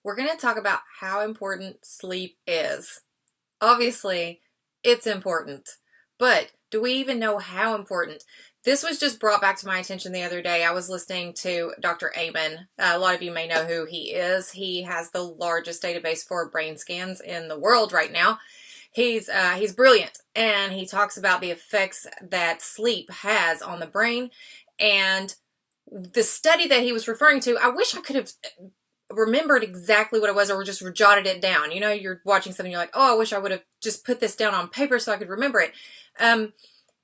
we're going to talk about how important sleep is. Obviously, it's important, but do we even know how important? This was just brought back to my attention the other day. I was listening to Dr. Amen. A lot of you may know who he is. He has the largest database for brain scans in the world right now. He's brilliant, and he talks about the effects that sleep has on the brain. And the study that he was referring to, I wish I could have remembered exactly what it was or just jotted it down. You know, you're watching something, you're like, oh, I wish I would have just put this down on paper so I could remember it.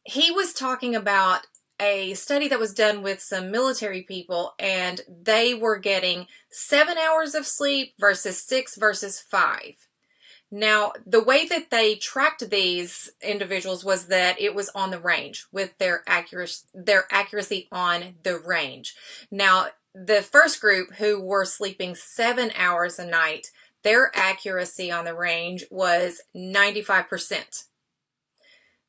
He was talking about a study that was done with some military people, and they were getting 7 hours of sleep versus 6 versus 5. Now, the way that they tracked these individuals was that it was on the range with their accuracy on the range. Now, the first group who were sleeping 7 hours a night, their accuracy on the range was 95%.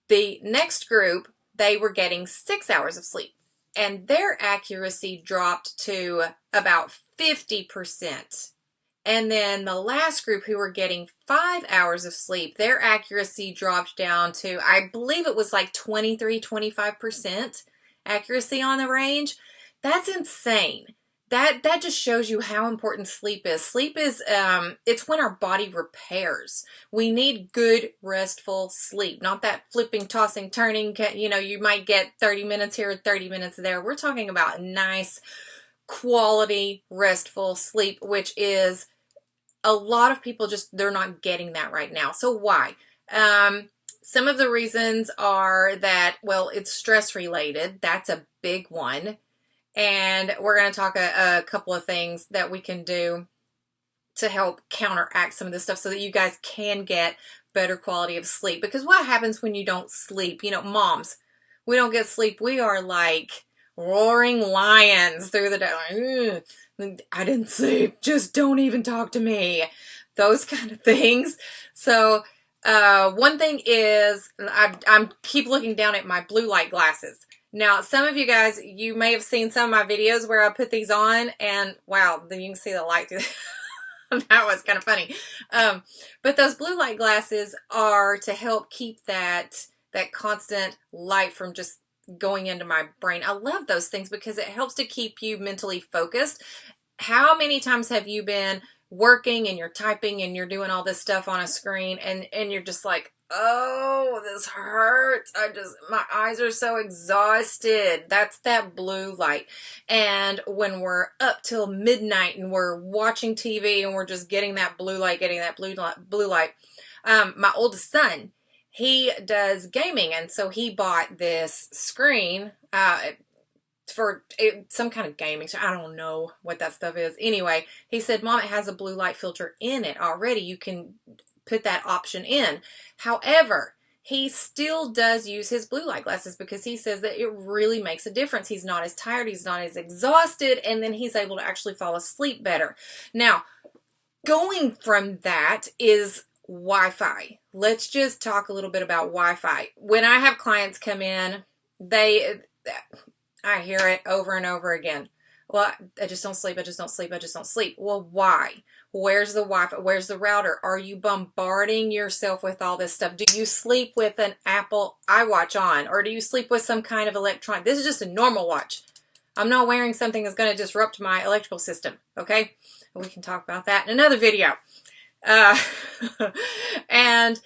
The next group, they were getting 6 hours of sleep, and their accuracy dropped to about 50%. And then the last group who were getting 5 hours of sleep, their accuracy dropped down to, I believe it was like 23-25% accuracy on the range. That's insane. That just shows you how important sleep is. Sleep is it's when our body repairs. We need good restful sleep, not that flipping, tossing, turning. You know, you might get 30 minutes here, 30 minutes there. We're talking about nice quality restful sleep, which is a lot of people they're not getting that right now. So why? Some of the reasons are that, well, it's stress related. That's a big one. And we're going to talk a couple of things that we can do to help counteract some of this stuff so that you guys can get better quality of sleep. Because what happens when you don't sleep? You know, moms, we don't get sleep. We are like roaring lions through the day. I didn't sleep. Just don't even talk to me. Those kind of things. So, one thing is, I'm keep looking down at my blue light glasses. Now, some of you guys, you may have seen some of my videos where I put these on, and wow, then you can see the light through. That was kind of funny. But those blue light glasses are to help keep that constant light from just going into my brain. I love those things because it helps to keep you mentally focused. How many times have you been working and you're typing and you're doing all this stuff on a screen and you're just like, oh, this hurts. My eyes are so exhausted. That's that blue light. And when we're up till midnight and we're watching TV and we're just getting that blue light, my oldest son, he does gaming. And so he bought this screen, for some kind of gaming. So I don't know what that stuff is. Anyway, he said, Mom, it has a blue light filter in it already. You can put that option in. However, he still does use his blue light glasses because he says that it really makes a difference. He's not as tired, he's not as exhausted, and then he's able to actually fall asleep better. Now, going from that is Wi-Fi. Let's just talk a little bit about Wi-Fi. When I have clients come in, I hear it over and over again. Well, I just don't sleep. I just don't sleep. I just don't sleep. Well, why? Where's the Wi-Fi? Where's the router? Are you bombarding yourself with all this stuff? Do you sleep with an Apple iWatch on? Or do you sleep with some kind of electronic? This is just a normal watch. I'm not wearing something that's going to disrupt my electrical system. Okay? We can talk about that in another video. And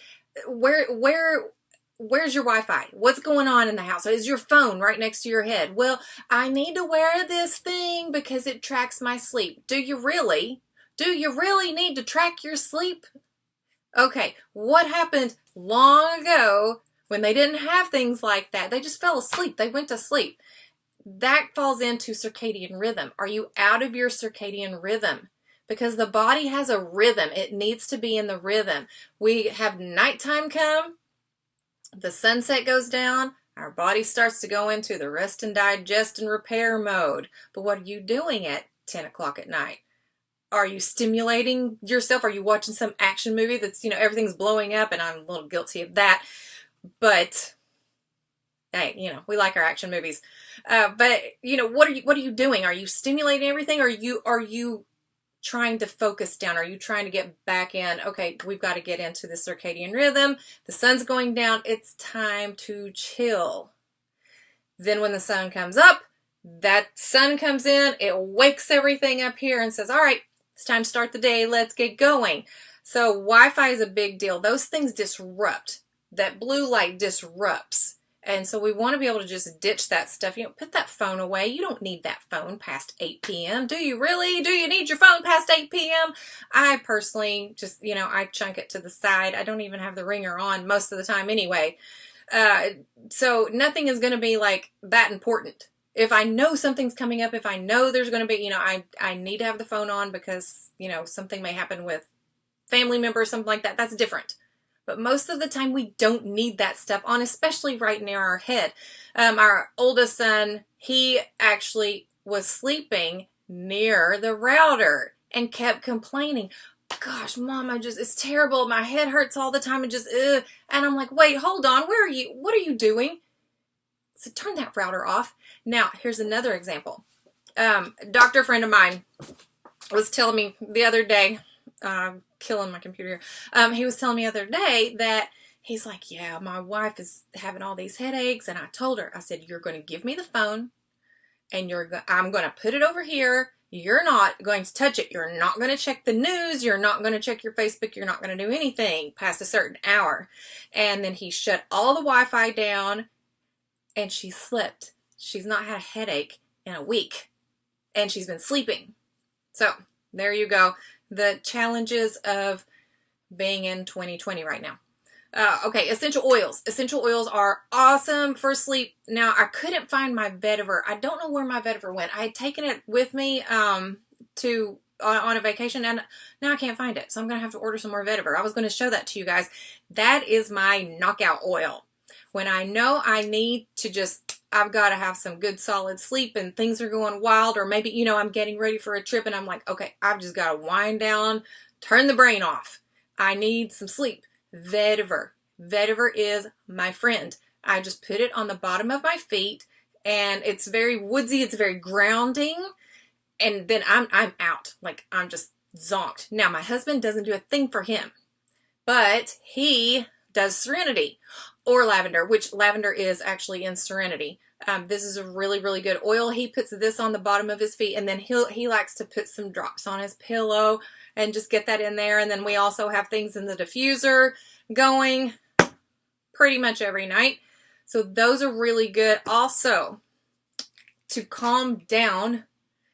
where's your Wi-Fi? What's going on in the house? Is your phone right next to your head? Well, I need to wear this thing because it tracks my sleep. Do you really? Do you really need to track your sleep? Okay, what happened long ago when they didn't have things like that? They just fell asleep. They went to sleep. That falls into circadian rhythm. Are you out of your circadian rhythm? Because the body has a rhythm. It needs to be in the rhythm. We have nighttime come, the sunset goes down, our body starts to go into the rest and digest and repair mode. But what are you doing at 10 o'clock at night? Are you stimulating yourself? Are you watching some action movie that's, everything's blowing up? And I'm a little guilty of that. But hey, we like our action movies. But what are you doing? Are you stimulating everything? Or are you trying to focus down? Are you trying to get back in? Okay, we've got to get into the circadian rhythm. The sun's going down. It's time to chill. Then when the sun comes up, that sun comes in, it wakes everything up here and says, all right, it's time to start the day. Let's get going. So Wi-Fi is a big deal. Those things disrupt. That blue light disrupts. And so we want to be able to just ditch that stuff. You know, put that phone away. You don't need that phone past 8 p.m. Do you really? Do you need your phone past 8 p.m.? I personally just, you know, I chunk it to the side. I don't even have the ringer on most of the time anyway. So nothing is going to be like that important. If I know something's coming up, if I know there's going to be, you know, I need to have the phone on because, you know, something may happen with family members, something like that. That's different. But most of the time we don't need that stuff on, especially right near our head. Our oldest son, he actually was sleeping near the router and kept complaining. Gosh, Mom, it's terrible. My head hurts all the time and just, ugh. And I'm like, wait, hold on. Where are you? What are you doing? So turn that router off. Now, here's another example. Doctor friend of mine was telling me the other day, killing my computer here. He was telling me the other day that he's like, yeah, my wife is having all these headaches. And I told her, I said, you're going to give me the phone and I'm going to put it over here. You're not going to touch it. You're not going to check the news. You're not going to check your Facebook. You're not going to do anything past a certain hour. And then he shut all the Wi-Fi down and she slept. She's not had a headache in a week and she's been sleeping. So there you go. The challenges of being in 2020 right now. Okay, essential oils. Essential oils are awesome for sleep. Now, I couldn't find my vetiver. I don't know where my vetiver went. I had taken it with me on a vacation, and now I can't find it. So I'm going to have to order some more vetiver. I was going to show that to you guys. That is my knockout oil. When I know I need to just, I've got to have some good solid sleep and things are going wild, or maybe, you know, I'm getting ready for a trip and I'm like, okay, I've just got to wind down, turn the brain off. I need some sleep. Vetiver. Vetiver is my friend. I just put it on the bottom of my feet and it's very woodsy. It's very grounding. And then I'm out. Like I'm just zonked. Now my husband doesn't do a thing for him, but he does Serenity or lavender, which lavender is actually in Serenity. This is a really, really good oil. He puts this on the bottom of his feet and then he likes to put some drops on his pillow and just get that in there. And then we also have things in the diffuser going pretty much every night. So those are really good. Also, to calm down,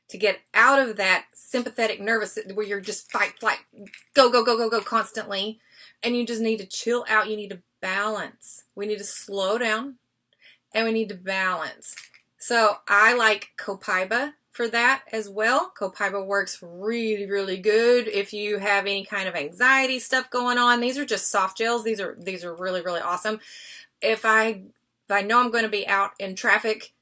to get out of that sympathetic nervous where you're just fight, flight, go, go, go, go, go constantly. And you just need to chill out. You need to balance. We need to slow down and we need to balance. So I like Copaiba for that as well. Copaiba works really, really good if you have any kind of anxiety stuff going on. These are just soft gels. These are really, really awesome. If I know I'm going to be out in traffic,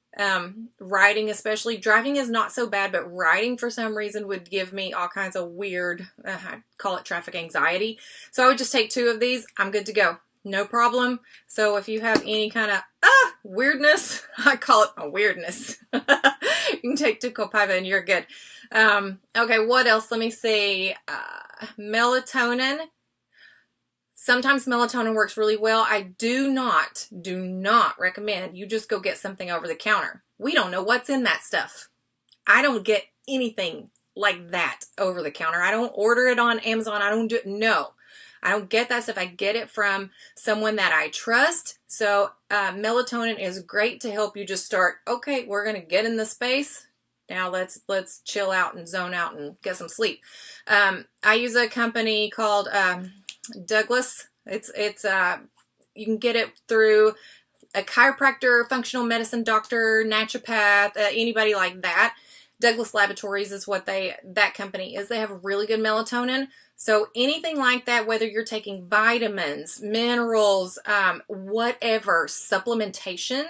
riding especially, driving is not so bad, but riding for some reason would give me all kinds of weird, I call it traffic anxiety. So I would just take 2 of these. I'm good to go. No problem. So if you have any kind of weirdness, I call it a weirdness. You can take 2 Copaiba and you're good. Okay, what else? Let me see. Melatonin. Sometimes melatonin works really well. I do not recommend you just go get something over the counter. We don't know what's in that stuff. I don't get anything like that over the counter. I don't order it on Amazon. I don't do it. No. I don't get that stuff. I get it from someone that I trust. So melatonin is great to help you just start, okay, we're going to get in the space. Now let's chill out and zone out and get some sleep. I use a company called Douglas. It's you can get it through a chiropractor, functional medicine doctor, naturopath, anybody like that. Douglas Laboratories is what that company is. They have really good melatonin. So anything like that, whether you're taking vitamins, minerals, whatever, supplementation,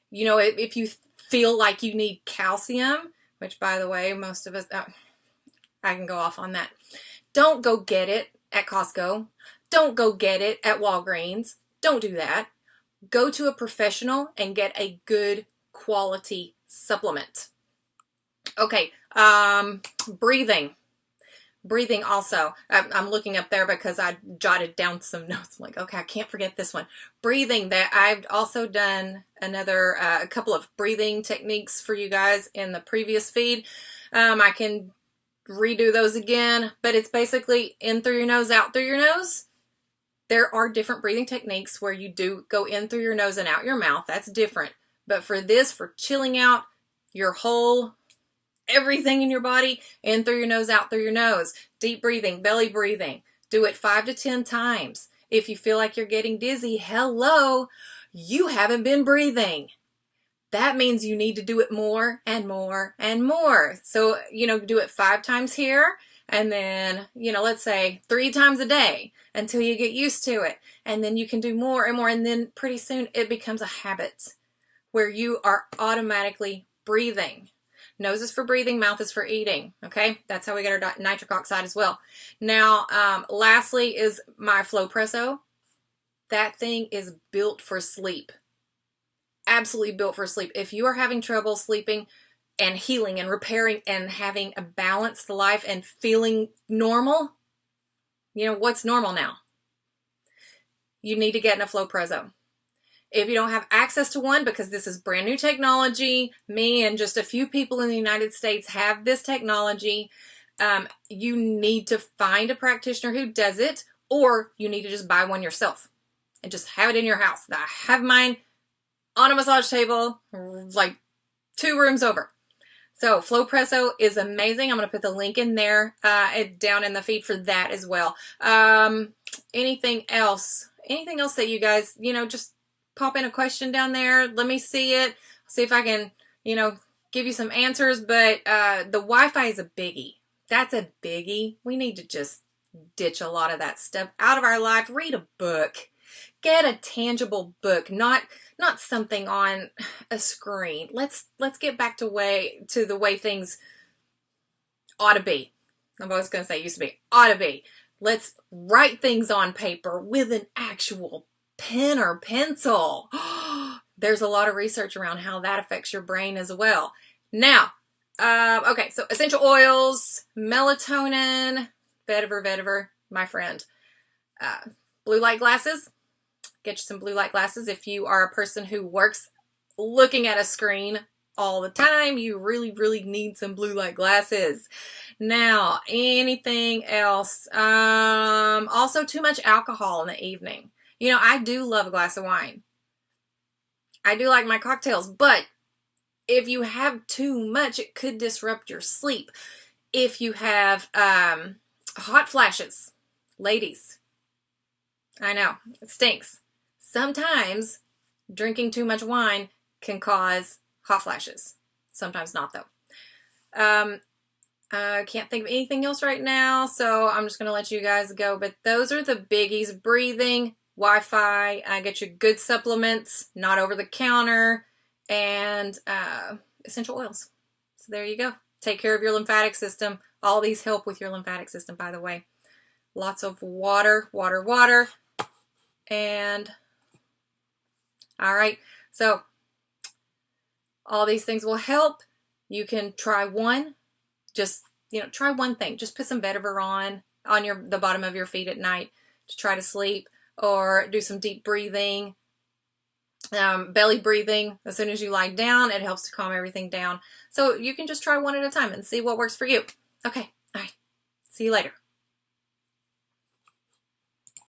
you know, if you feel like you need calcium, which by the way, most of us, I can go off on that. Don't go get it at Costco. Don't go get it at Walgreens. Don't do that. Go to a professional and get a good quality supplement. Okay, breathing. Breathing also. I'm looking up there because I jotted down some notes. I'm like, okay, I can't forget this one. Breathing. That I've also done another a couple of breathing techniques for you guys in the previous feed. I can redo those again, but it's basically in through your nose, out through your nose. There are different breathing techniques where you do go in through your nose and out your mouth. That's different. But for this, for chilling out your whole everything in your body, in through your nose, out through your nose. Deep breathing, belly breathing. Do it 5 to 10 times. If you feel like you're getting dizzy, hello, you haven't been breathing. That means you need to do it more and more and more. So, do it 5 times here, and then, let's say 3 times a day until you get used to it. And then you can do more and more. And then pretty soon it becomes a habit where you are automatically breathing. Nose is for breathing, mouth is for eating. Okay, that's how we get our nitric oxide as well. Now, lastly is my Flowpresso. That thing is built for sleep. Absolutely built for sleep. If you are having trouble sleeping and healing and repairing and having a balanced life and feeling normal, what's normal now? You need to get in a Flowpresso. If you don't have access to one, because this is brand new technology, me and just a few people in the United States have this technology, you need to find a practitioner who does it, or you need to just buy one yourself and just have it in your house. I have mine on a massage table, like 2 rooms over. So Flowpresso is amazing. I'm going to put the link in there, down in the feed for that as well. Anything else? Anything else that you guys, just pop in a question down there. Let me see it. See if I can, give you some answers. But the Wi-Fi is a biggie. That's a biggie. We need to just ditch a lot of that stuff out of our life. Read a book. Get a tangible book, not something on a screen. Let's get back to the way things ought to be. I was going to say used to be. Ought to be. Let's write things on paper with an actual pen or pencil. There's a lot of research around how that affects your brain as well. Now, okay, so essential oils, melatonin, vetiver, my friend. Blue light glasses. Get you some blue light glasses. If you are a person who works looking at a screen all the time, you really, really need some blue light glasses. Now, anything else? Also, too much alcohol in the evening. I do love a glass of wine. I do like my cocktails, but if you have too much, it could disrupt your sleep. If you have hot flashes, ladies, I know, it stinks. Sometimes drinking too much wine can cause hot flashes. Sometimes not, though. I can't think of anything else right now, so I'm just going to let you guys go. But those are the biggies. Breathing, Wi-Fi, get your good supplements, not over the counter, and essential oils. So there you go. Take care of your lymphatic system. All these help with your lymphatic system, by the way. Lots of water. And all right, so all these things will help. You can try one. Just, try one thing. Just put some vetiver on the bottom of your feet at night to try to sleep, or do some deep breathing, belly breathing. As soon as you lie down, it helps to calm everything down. So you can just try one at a time and see what works for you. Okay, all right. See you later.